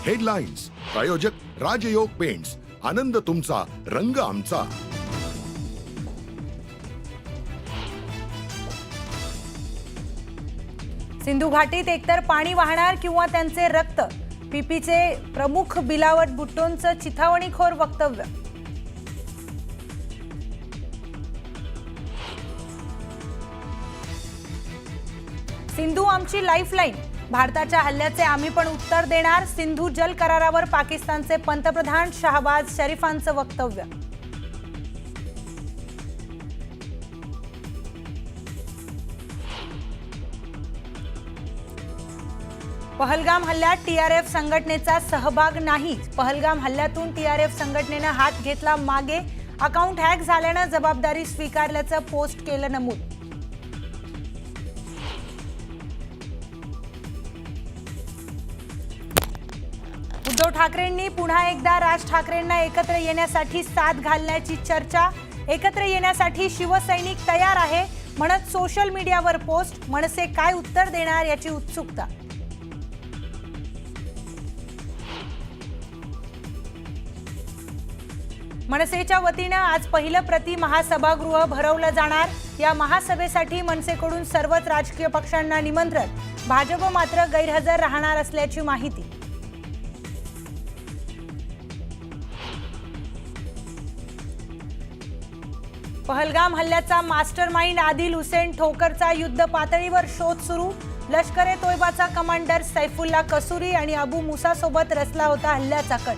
Headlines प्रायोजक राजयोग paints, आनंद तुमचा, रंग आमचा। सिंधू घाटीत एकतर पाणी वाहणार किंवा त्यांचे रक्त, पीपीचे प्रमुख बिलावट भुट्टोंचं चिथावणीखोर वक्तव्य। सिंधू आमची लाईफलाईन, भारताच्या हल्ल्याचे आम्ही पण उत्तर देणार, सिंधू जल करारावर पाकिस्तानचे पंतप्रधान शहबाज शरीफांचं वक्तव्य। पहलगाम हल्ल्यात टीआरएफ संघटनेचा सहभाग नाही, पहलगाम हल्ल्यातून टीआरएफ संघटनेने हात घेतला मागे, अकाउंट हॅक झाल्याने जबाबदारी स्वीकारल्याचं पोस्ट केलं नमूद। उद्धव ठाकरेंनी पुन्हा एकदा राज ठाकरेंना एकत्र येण्यासाठी साथ घालण्याची चर्चा, एकत्र येण्यासाठी शिवसैनिक तयार आहे म्हणत सोशल मीडियावर पोस्ट, मनसे काय उत्तर देणार याची उत्सुकता। मनसेच्या वतीने आज पहिलं प्रति महासभागृह भरवलं जाणार, या महासभेसाठी मनसेकडून सर्वच राजकीय पक्षांना निमंत्रण, भाजप मात्र गैरहजर राहणार असल्याची माहिती। पहलगाम हल्ल्याचा मास्टरमाइंड आदिल हुसेन ठोकरचा युद्ध पातळीवर शोध सुरू, लष्कर-ए-तोयबाचा कमांडर सैफुल्ला कसुरी आणि अबू मुसा सोबत रचला होता हल्ल्याचा कट।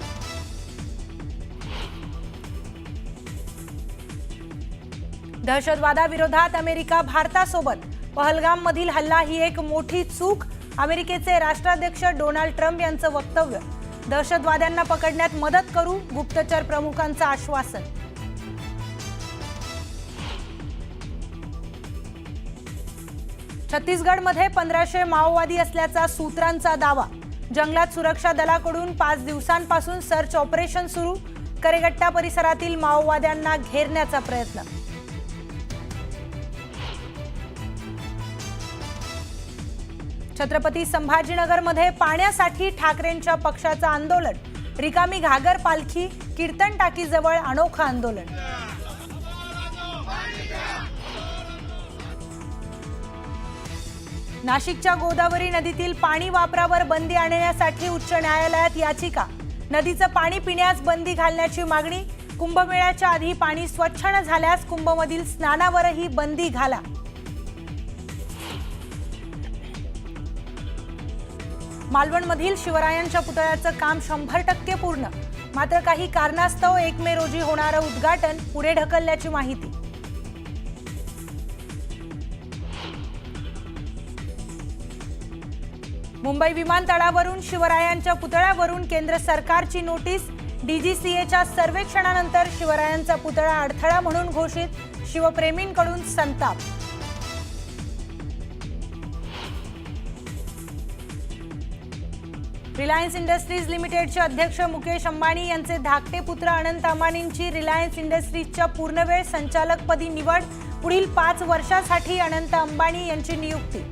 दहशतवादाविरोधात अमेरिका भारतासोबत, पहलगाम मधील हल्ला ही एक मोठी चूक, अमेरिकेचे राष्ट्राध्यक्ष डोनाल्ड ट्रम्प यांचं वक्तव्य, दहशतवाद्यांना पकडण्यात मदत करू, गुप्तचर प्रमुखांचं आश्वासन। छत्तीसगडमध्ये 1500 माओवादी असल्याचा सूत्रांचा दावा, जंगलात सुरक्षा दलाकडून 5 दिवसांपासून सर्च ऑपरेशन सुरू, करेगट्टा परिसरातील माओवाद्यांना घेरण्याचा प्रयत्न। छत्रपती संभाजीनगरमध्ये पाण्यासाठी ठाकरेंच्या पक्षाचं आंदोलन, रिकामी घागर पालखी, कीर्तन टाकीजवळ अनोखं आंदोलन। नाशिकच्या गोदावरी नदीतील पाणी वापरावर बंदी आणण्यासाठी उच्च न्यायालयात याचिका, नदीचं पाणी पिण्यास बंदी घालण्याची मागणी, कुंभमेळ्याच्या आधी पाणी स्वच्छ न झाल्यास कुंभमधील स्नानावरही बंदी घाला। मालवणमधील शिवरायांच्या पुतळ्याचं काम 100% पूर्ण, मात्र काही कारणास्तव 1 मे रोजी होणारं उद्घाटन पुढे ढकलल्याची माहिती। मुंबई विमानतळावरून शिवरायांच्या पुतळ्यावरून केंद्र सरकारची नोटीस, डीजीसीएच्या सर्वेक्षणानंतर शिवरायांचा पुतळा अडथळा म्हणून घोषित, शिवप्रेमींकडून संताप। रिलायन्स इंडस्ट्रीज लिमिटेडचे अध्यक्ष मुकेश अंबानी यांचे धाकटे पुत्र अनंत अंबानींची रिलायन्स इंडस्ट्रीजच्या पूर्णवेळ संचालकपदी निवड, पुढील 5 वर्षांसाठी अनंत अंबानी यांची नियुक्ती।